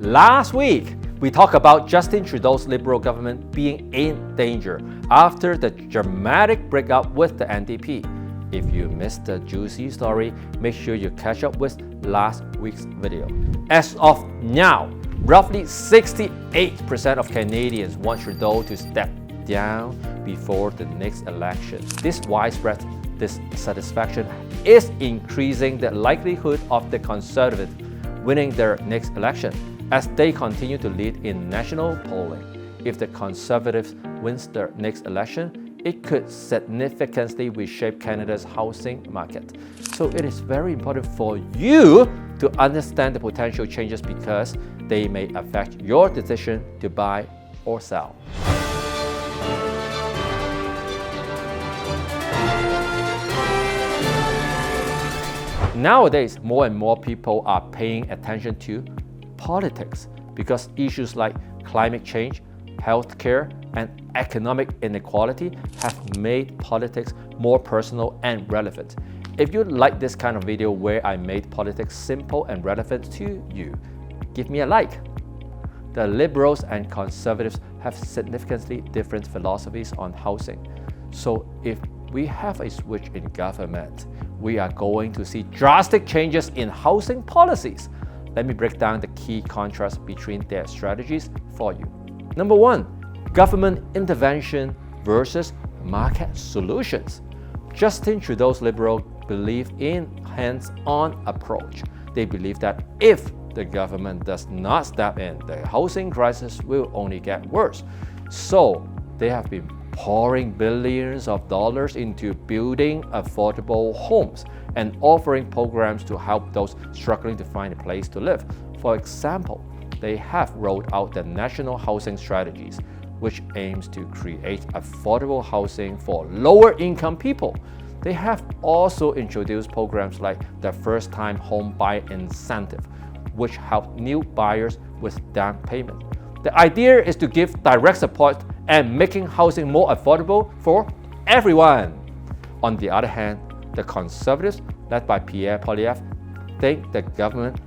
Last week, we talked about Justin Trudeau's Liberal government being in danger after the dramatic breakup with the NDP. If you missed the juicy story, make sure you catch up with last week's video. As of now, roughly 68% of Canadians want Trudeau to step down before the next election. This widespread dissatisfaction is increasing the likelihood of the Conservatives winning their next election as they continue to lead in national polling. If the Conservatives wins their next election, it could significantly reshape Canada's housing market. So it is very important for you to understand the potential changes because they may affect your decision to buy or sell. Nowadays, more and more people are paying attention to politics because issues like climate change, healthcare, and economic inequality have made politics more personal and relevant. If you like this kind of video where I made politics simple and relevant to you, give me a like. The Liberals and Conservatives have significantly different philosophies on housing. So if we have a switch in government, we are going to see drastic changes in housing policies. Let me break down the key contrasts between their strategies for you. Number one, government intervention versus market solutions. Justin Trudeau's Liberal believe in hands-on approach. They believe that if the government does not step in, the housing crisis will only get worse. So they have been pouring billions of dollars into building affordable homes and offering programs to help those struggling to find a place to live. For example, they have rolled out the National Housing Strategies, which aims to create affordable housing for lower-income people. They have also introduced programs like the First-Time Home Buyer Incentive, which help new buyers with down payment. The idea is to give direct support and making housing more affordable for everyone. On the other hand, the Conservatives, led by Pierre Poilievre, think the government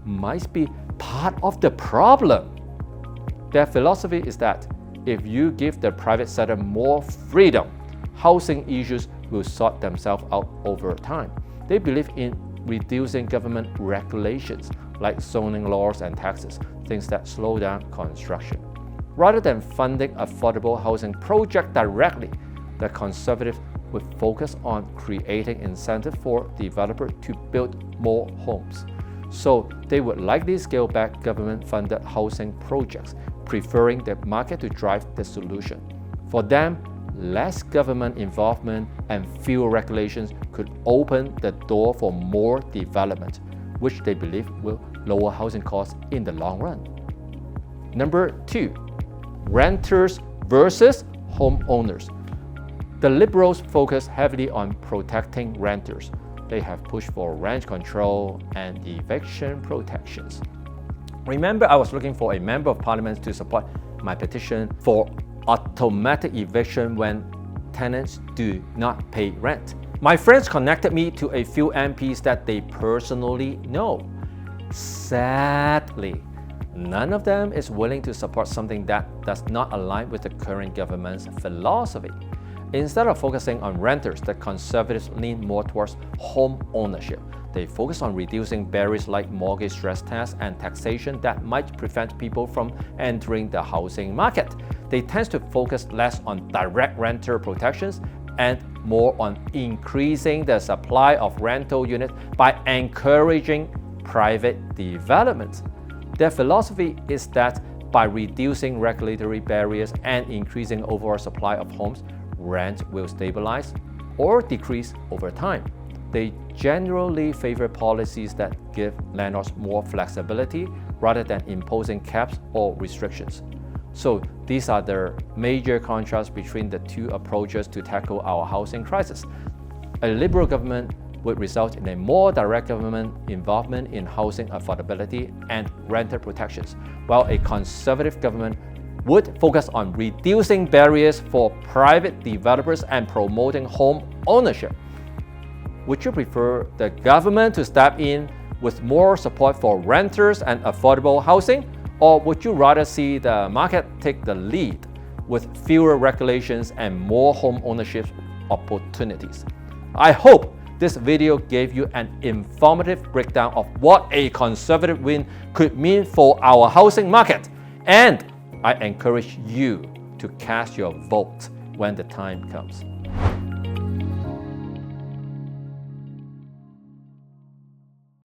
might be part of the problem. Their philosophy is that if you give the private sector more freedom, housing issues will sort themselves out over time. They believe in reducing government regulations like zoning laws and taxes, things that slow down construction. Rather than funding affordable housing projects directly, the Conservatives would focus on creating incentives for developers to build more homes. So they would likely scale back government-funded housing projects, preferring the market to drive the solution. For them, less government involvement and fewer regulations could open the door for more development, which they believe will lower housing costs in the long run. Number two, renters versus homeowners. The Liberals focus heavily on protecting renters. They have pushed for rent control and eviction protections. Remember, I was looking for a member of parliament to support my petition for automatic eviction when tenants do not pay rent. My friends connected me to a few MPs that they personally know. Sadly, none of them is willing to support something that does not align with the current government's philosophy. Instead of focusing on renters, the Conservatives lean more towards home ownership. They focus on reducing barriers like mortgage stress tests and taxation that might prevent people from entering the housing market. They tend to focus less on direct renter protections and more on increasing the supply of rental units by encouraging private development. Their philosophy is that by reducing regulatory barriers and increasing overall supply of homes, rent will stabilize or decrease over time. They generally favor policies that give landlords more flexibility rather than imposing caps or restrictions. So these are the major contrasts between the two approaches to tackle our housing crisis. A Liberal government would result in a more direct government involvement in housing affordability and renter protections, while a Conservative government would focus on reducing barriers for private developers and promoting home ownership. Would you prefer the government to step in with more support for renters and affordable housing, Or would you rather see the market take the lead with fewer regulations and more home ownership opportunities? I hope this video gave you an informative breakdown of what a conservative win could mean for our housing market, and I encourage you to cast your vote when the time comes.